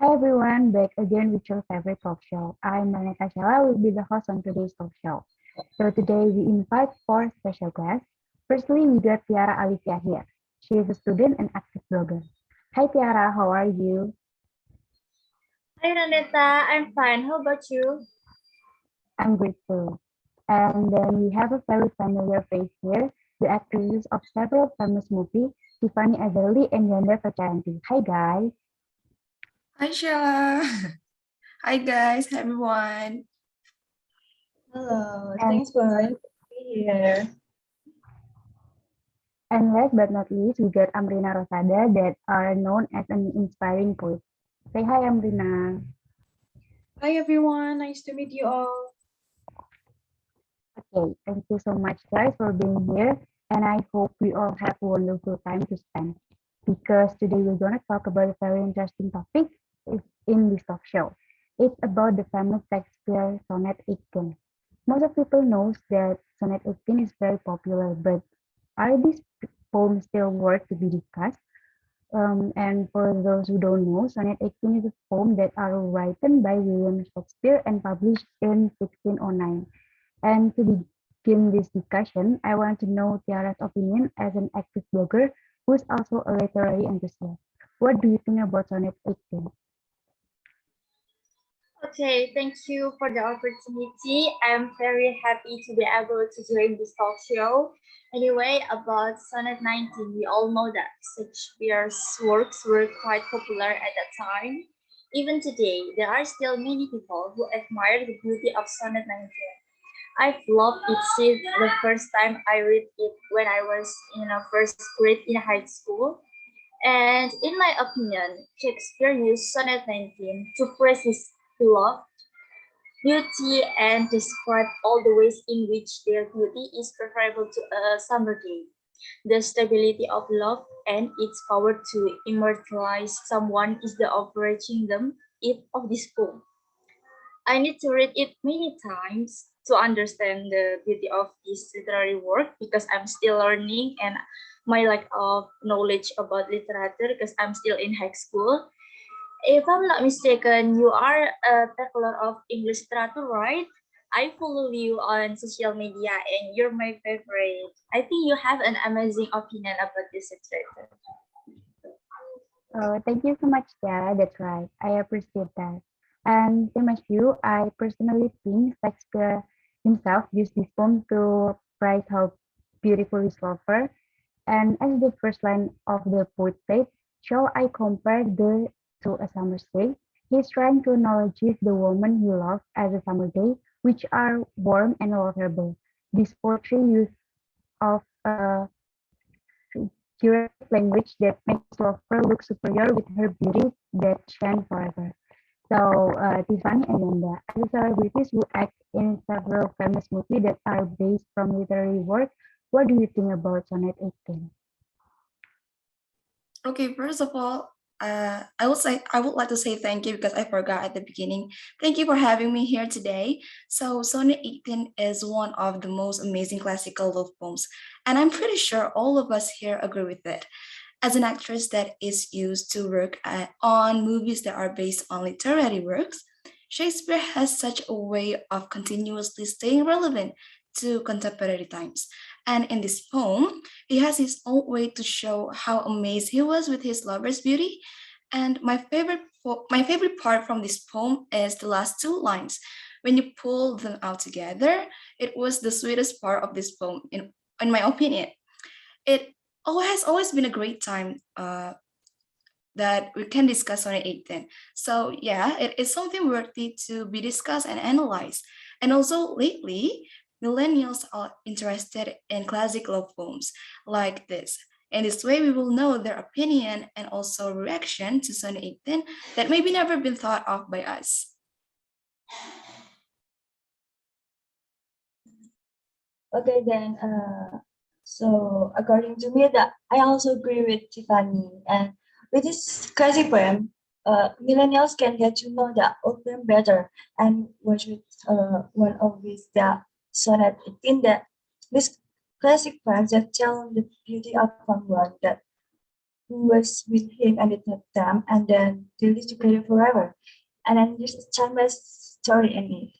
Hi everyone, back again with your favorite talk show. I'm Ranetta Shella, will be the host on today's talk show. So today we invite four special guests. Firstly, we got Tiara Alifia here. She is a student and active blogger. Hi Tiara, how are you? Hi Ranetta, I'm fine. How about you? I'm great too. And then we have a very familiar face here, the actresses of several famous movies, Tiffany Ezzerlie and Yanda Fercayanti. Hi guys. Hi, Shella. Hi, guys, everyone. Hello, And thanks for having me here. And last but not least, we got Amrina Rosada that are known as an inspiring poet. Say hi, Amrina. Hi everyone, nice to meet you all. Okay, thank you so much, guys, for being here. And I hope we all have a wonderful time to spend. Because today we're going to talk about a very interesting topic in this talk show. It's about the famous Shakespeare Sonnet 18. Most of people knows that Sonnet 18 is very popular, but are these poems still worth to be discussed? And for those who don't know, Sonnet 18 is a poem that are written by William Shakespeare and published in 1609. And to begin this discussion, I want to know Tiara's opinion as an active blogger who is also a literary enthusiast. What do you think about Sonnet 18? Okay, thank you for the opportunity. I'm very happy to be able to join this talk show. Anyway, about Sonnet 19, we all know that Shakespeare's works were quite popular at that time. Even today, there are still many people who admire the beauty of Sonnet 19. I've loved it since the first time I read it when I was in a first grade in high school. And in my opinion, Shakespeare used Sonnet 19 to praise his beloved beauty and describe all the ways in which their beauty is preferable to a summer day. The stability of love and its power to immortalize someone is the overarching theme of this poem. I need to read it many times to understand the beauty of this literary work because I'm still learning and my lack of knowledge about literature because I'm still in high school. If I'm not mistaken, you are a tackler of English literature, right? I follow you on social media and you're my favorite. I think you have an amazing opinion about this literature. Thank you so much, Tiara. That's right. I appreciate that. And same as you, I personally think Shakespeare himself used this poem to praise how beautiful his lover. And as the first line of the poet said, shall I compare the to a summer's day? He's trying to acknowledge the woman he loves as a summer day, which are warm and lovable. This poetry use of a curative language that makes lover look superior with her beauty that shines forever. So, Tiffany and Yanda, as celebrities who act in several famous movies that are based from literary work, what do you think about Sonnet 18? Okay, first of all, I would like to say thank you because I forgot at the beginning. Thank you for having me here today. So, Sonnet 18 is one of the most amazing classical love poems, and I'm pretty sure all of us here agree with it. As an actress that is used to work on movies that are based on literary works, Shakespeare has such a way of continuously staying relevant to contemporary times. And in this poem, he has his own way to show how amazed he was with his lover's beauty. And my favorite part from this poem is the last two lines. When you pull them out together, it was the sweetest part of this poem, in my opinion. It has always been a great time that we can discuss on it 18. So yeah, it is something worthy to be discussed and analyzed. And also lately, millennials are interested in classic love poems like this. In this way, we will know their opinion and also reaction to Sonnet 18 that maybe never been thought of by us. Okay then, so according to me, that I also agree with Tiffany. And with this crazy poem, millennials can get to know the old poem better. And which with one of these the sonnet 18 that this classic poems that tell the beauty of someone that who was with him at the time, and then they lived together forever. And then there's a timeless story in it.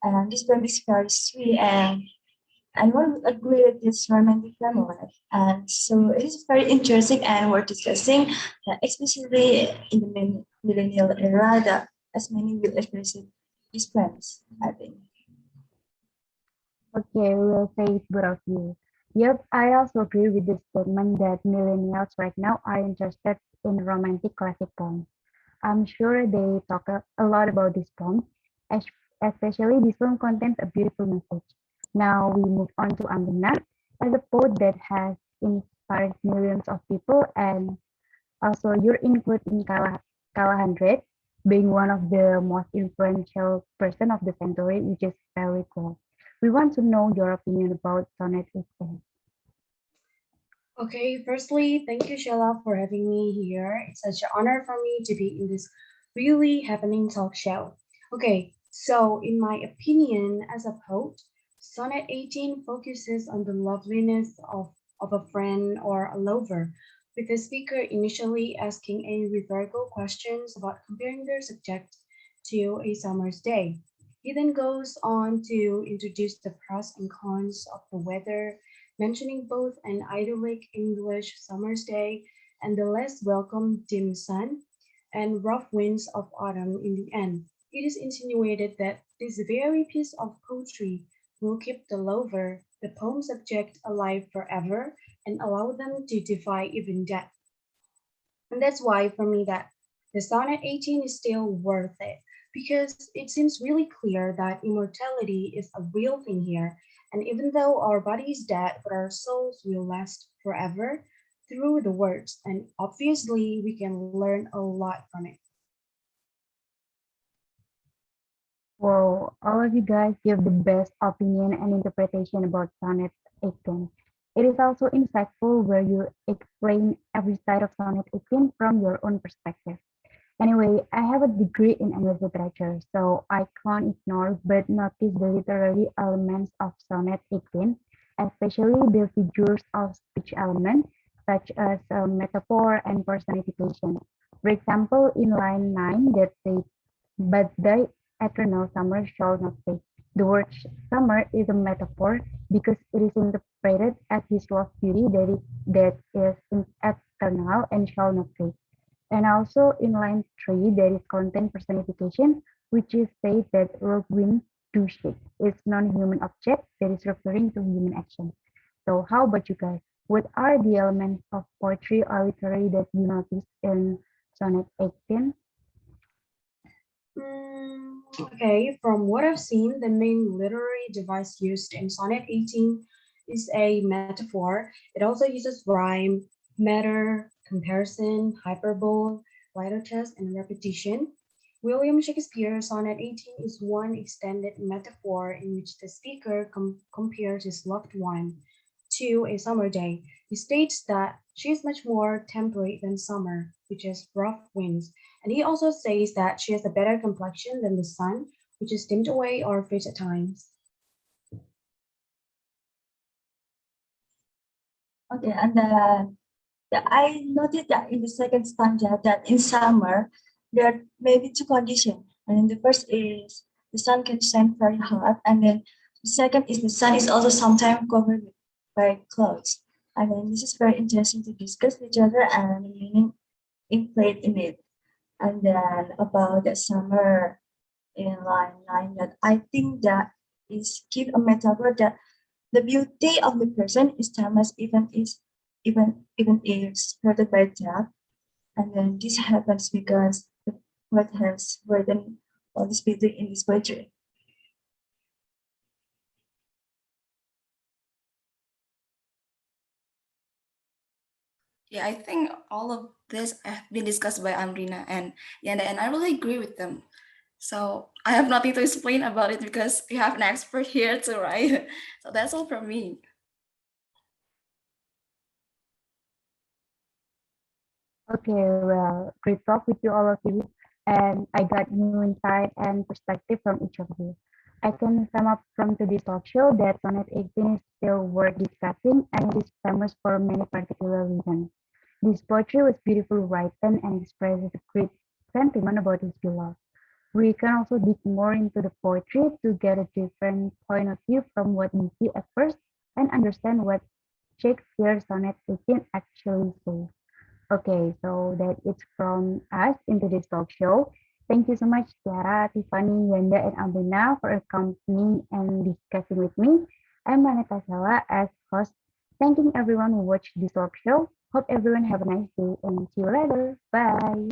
And this poem is very sweet, and one would agree with this romantic family. And so it is very interesting and worth discussing, especially in the millennial era that as many will appreciate these poems, I think. Okay, we'll say it's both of you. Yep, I also agree with the statement that millennials right now are interested in romantic classic poems. I'm sure they talk a lot about this poem, es- especially this poem contains a beautiful message. Now we move on to Amrina, as a poet that has inspired millions of people, and also you're included in Kala 100, being one of the most influential person of the century, which is very cool. We want to know your opinion about Sonnet 18. Okay, firstly, thank you, Shella, for having me here. It's such an honor for me to be in this really happening talk show. Okay, so in my opinion, as a poet, Sonnet 18 focuses on the loveliness of a friend or a lover, with the speaker initially asking a rhetorical questions about comparing their subject to a summer's day. He then goes on to introduce the pros and cons of the weather, mentioning both an idyllic English summer's day and the less welcome dim sun and rough winds of autumn in the end. It is insinuated that this very piece of poetry will keep the lover, the poem subject, alive forever and allow them to defy even death. And that's why for me that the Sonnet 18 is still worth it because it seems really clear that immortality is a real thing here. And even though our body is dead, but our souls will last forever through the words. And obviously, we can learn a lot from it. Wow, all of you guys give the best opinion and interpretation about Sonnet 18. It is also insightful where you explain every side of Sonnet 18 from your own perspective. Anyway, I have a degree in English literature, so I can't ignore but notice the literary elements of Sonnet 18, especially the figures of speech element, such as metaphor and personification. For example, in line 9 that says, but the eternal summer shall not fade. The word summer is a metaphor because it is interpreted as his lost beauty that is eternal and shall not fade. And also in line 3, there is content personification, which is said that rogue wind do shake. It's non-human object that is referring to human action. So how about you guys? What are the elements of poetry or literary that you notice in Sonnet 18? Okay, from what I've seen, the main literary device used in Sonnet 18 is a metaphor. It also uses rhyme, matter, comparison, hyperbole, litotes, and repetition. William Shakespeare's Sonnet 18 is one extended metaphor in which the speaker compares his loved one to a summer day. He states that she is much more temperate than summer, which is rough winds, and he also says that she has a better complexion than the sun, which is dimmed away or fades at times. Okay, and I noticed that in the second stanza that in summer there are maybe two conditions. And the first is the sun can shine very hot, and then the second is the sun is also sometimes covered by clouds. And then this is very interesting to discuss each other and the meaning implied in it. And then about the summer in line 9 that I think that is give a metaphor that the beauty of the person is timeless even if hurted by death. And then this happens because the poet has written all this beauty in this poetry. Yeah, I think all of this have been discussed by Amrina and Yanda, and I really agree with them. So I have nothing to explain about it because we have an expert here too, right? So that's all from me. Okay, well, great talk with you all of you, and I got new insight and perspective from each of you. I can sum up from today's talk show that Sonnet 18 is still worth discussing and it is famous for many particular reasons. This poetry was beautifully written and expresses a great sentiment about his beloved. We can also dig more into the poetry to get a different point of view from what we see at first and understand what Shakespeare's Sonnet 18 actually says. Okay, so that it's from us into this talk show. Thank you so much, Tiara, Tiffany, Yanda, and Amrina for accompanying and discussing with me. I'm Ranetta as host, thanking everyone who watched this talk show. Hope everyone have a nice day and see you later. Bye.